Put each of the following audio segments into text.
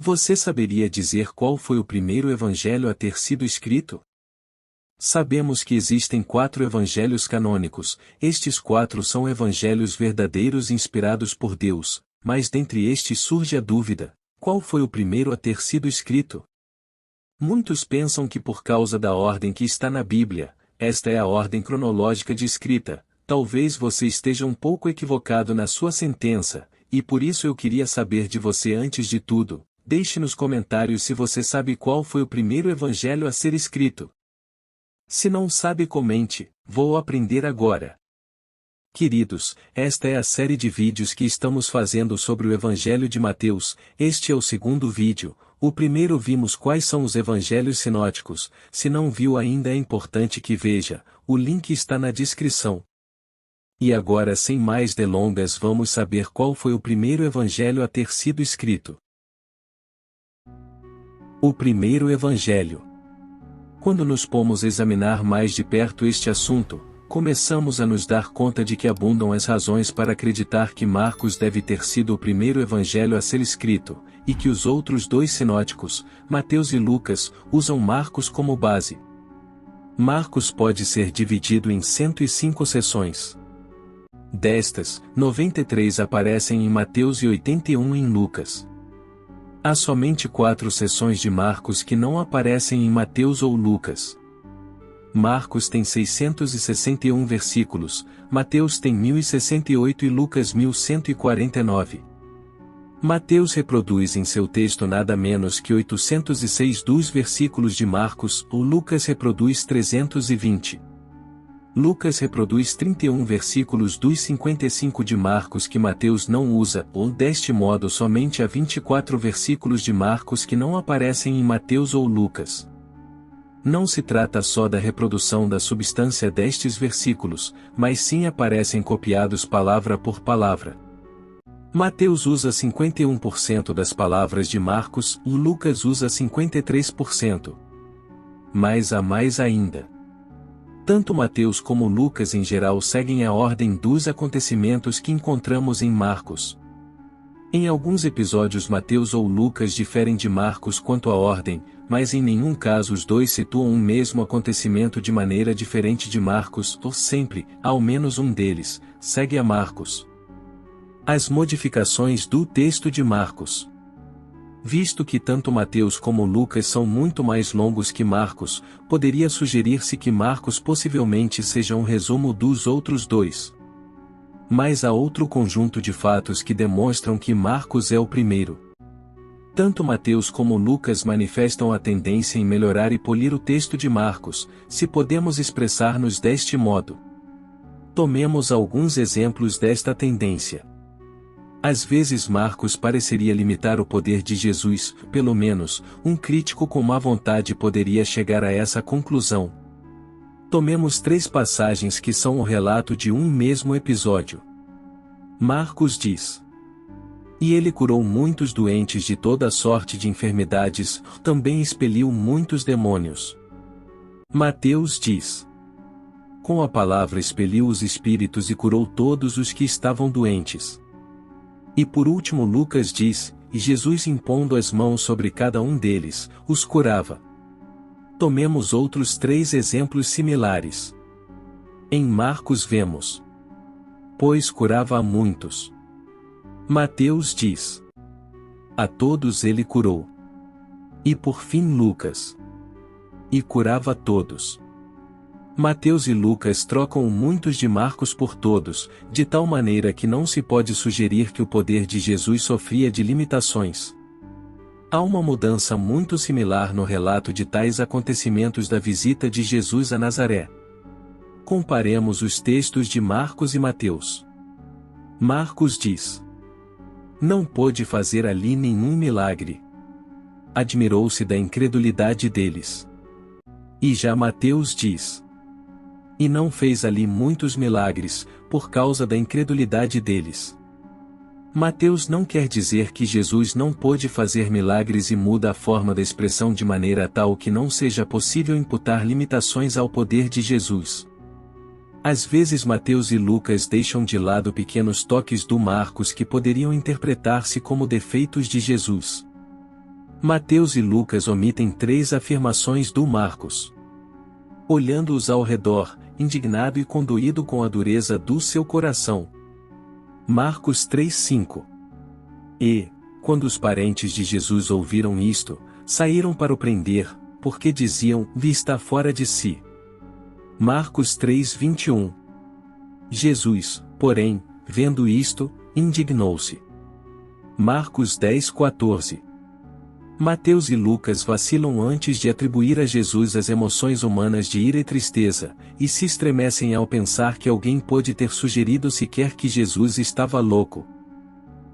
Você saberia dizer qual foi o primeiro evangelho a ter sido escrito? Sabemos que existem 4 evangelhos canônicos. Estes 4 são evangelhos verdadeiros inspirados por Deus, mas dentre estes surge a dúvida: qual foi o primeiro a ter sido escrito? Muitos pensam que por causa da ordem que está na Bíblia, esta é a ordem cronológica de escrita. Talvez você esteja um pouco equivocado na sua sentença, e por isso eu queria saber de você antes de tudo. Deixe nos comentários se você sabe qual foi o primeiro evangelho a ser escrito. Se não sabe, comente: vou aprender agora. Queridos, esta é a série de vídeos que estamos fazendo sobre o Evangelho de Mateus. Este é o segundo vídeo. O primeiro vimos quais são os evangelhos sinóticos. Se não viu ainda, é importante que veja, o link está na descrição. E agora, sem mais delongas, vamos saber qual foi o primeiro evangelho a ter sido escrito. O primeiro evangelho. Quando nos pomos a examinar mais de perto este assunto, começamos a nos dar conta de que abundam as razões para acreditar que Marcos deve ter sido o primeiro evangelho a ser escrito, e que os outros 2 sinóticos, Mateus e Lucas, usam Marcos como base. Marcos pode ser dividido em 105 seções. Destas, 93 aparecem em Mateus e 81 em Lucas. Há somente 4 seções de Marcos que não aparecem em Mateus ou Lucas. Marcos tem 661 versículos, Mateus tem 1068 e Lucas 1149. Mateus reproduz em seu texto nada menos que 806 dos versículos de Marcos, ou Lucas reproduz 320. Lucas reproduz 31 versículos dos 55 de Marcos que Mateus não usa, ou deste modo somente há 24 versículos de Marcos que não aparecem em Mateus ou Lucas. Não se trata só da reprodução da substância destes versículos, mas sim aparecem copiados palavra por palavra. Mateus usa 51% das palavras de Marcos, e Lucas usa 53%. Mas há mais ainda. Tanto Mateus como Lucas em geral seguem a ordem dos acontecimentos que encontramos em Marcos. Em alguns episódios Mateus ou Lucas diferem de Marcos quanto à ordem, mas em nenhum caso os 2 situam um mesmo acontecimento de maneira diferente de Marcos, ou sempre, ao menos um deles, segue a Marcos. As modificações do texto de Marcos. Visto que tanto Mateus como Lucas são muito mais longos que Marcos, poderia sugerir-se que Marcos possivelmente seja um resumo dos outros 2. Mas há outro conjunto de fatos que demonstram que Marcos é o primeiro. Tanto Mateus como Lucas manifestam a tendência em melhorar e polir o texto de Marcos, se podemos expressar-nos deste modo. Tomemos alguns exemplos desta tendência. Às vezes Marcos pareceria limitar o poder de Jesus, pelo menos, um crítico com má vontade poderia chegar a essa conclusão. Tomemos 3 passagens que são o relato de um mesmo episódio. Marcos diz: E ele curou muitos doentes de toda sorte de enfermidades, também expeliu muitos demônios. Mateus diz: Com a palavra expeliu os espíritos e curou todos os que estavam doentes. E por último Lucas diz: E Jesus impondo as mãos sobre cada um deles, os curava. Tomemos outros 3 exemplos similares. Em Marcos vemos: Pois curava a muitos. Mateus diz: A todos ele curou. E por fim Lucas: E curava a todos. Mateus e Lucas trocam muitos de Marcos por todos, de tal maneira que não se pode sugerir que o poder de Jesus sofria de limitações. Há uma mudança muito similar no relato de tais acontecimentos da visita de Jesus a Nazaré. Comparemos os textos de Marcos e Mateus. Marcos diz: Não pôde fazer ali nenhum milagre. Admirou-se da incredulidade deles. E já Mateus diz: E não fez ali muitos milagres, por causa da incredulidade deles. Mateus não quer dizer que Jesus não pôde fazer milagres e muda a forma da expressão de maneira tal que não seja possível imputar limitações ao poder de Jesus. Às vezes Mateus e Lucas deixam de lado pequenos toques do Marcos que poderiam interpretar-se como defeitos de Jesus. Mateus e Lucas omitem 3 afirmações do Marcos. Olhando-os ao redor, indignado e condoído com a dureza do seu coração. Marcos 3:5. E, quando os parentes de Jesus ouviram isto, saíram para o prender, porque diziam, está fora de si. Marcos 3:21. Jesus, porém, vendo isto, indignou-se. Marcos 10:14. Mateus e Lucas vacilam antes de atribuir a Jesus as emoções humanas de ira e tristeza, e se estremecem ao pensar que alguém pôde ter sugerido sequer que Jesus estava louco.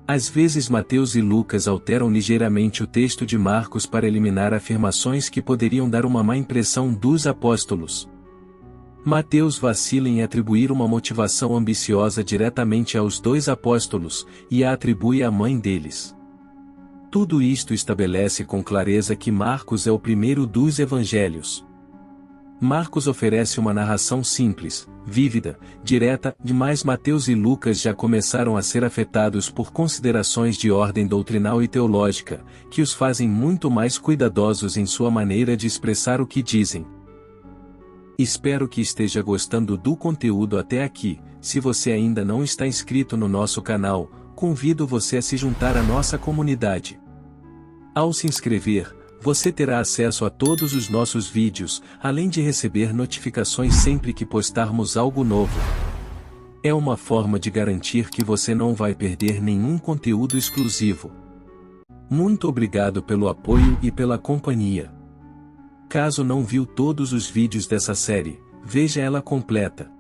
Às vezes Mateus e Lucas alteram ligeiramente o texto de Marcos para eliminar afirmações que poderiam dar uma má impressão dos apóstolos. Mateus vacila em atribuir uma motivação ambiciosa diretamente aos 2 apóstolos, e a atribui à mãe deles. Tudo isto estabelece com clareza que Marcos é o primeiro dos evangelhos. Marcos oferece uma narração simples, vívida, direta, demais Mateus e Lucas já começaram a ser afetados por considerações de ordem doutrinal e teológica, que os fazem muito mais cuidadosos em sua maneira de expressar o que dizem. Espero que esteja gostando do conteúdo até aqui. Se você ainda não está inscrito no nosso canal, convido você a se juntar à nossa comunidade. Ao se inscrever, você terá acesso a todos os nossos vídeos, além de receber notificações sempre que postarmos algo novo. É uma forma de garantir que você não vai perder nenhum conteúdo exclusivo. Muito obrigado pelo apoio e pela companhia. Caso não viu todos os vídeos dessa série, veja ela completa.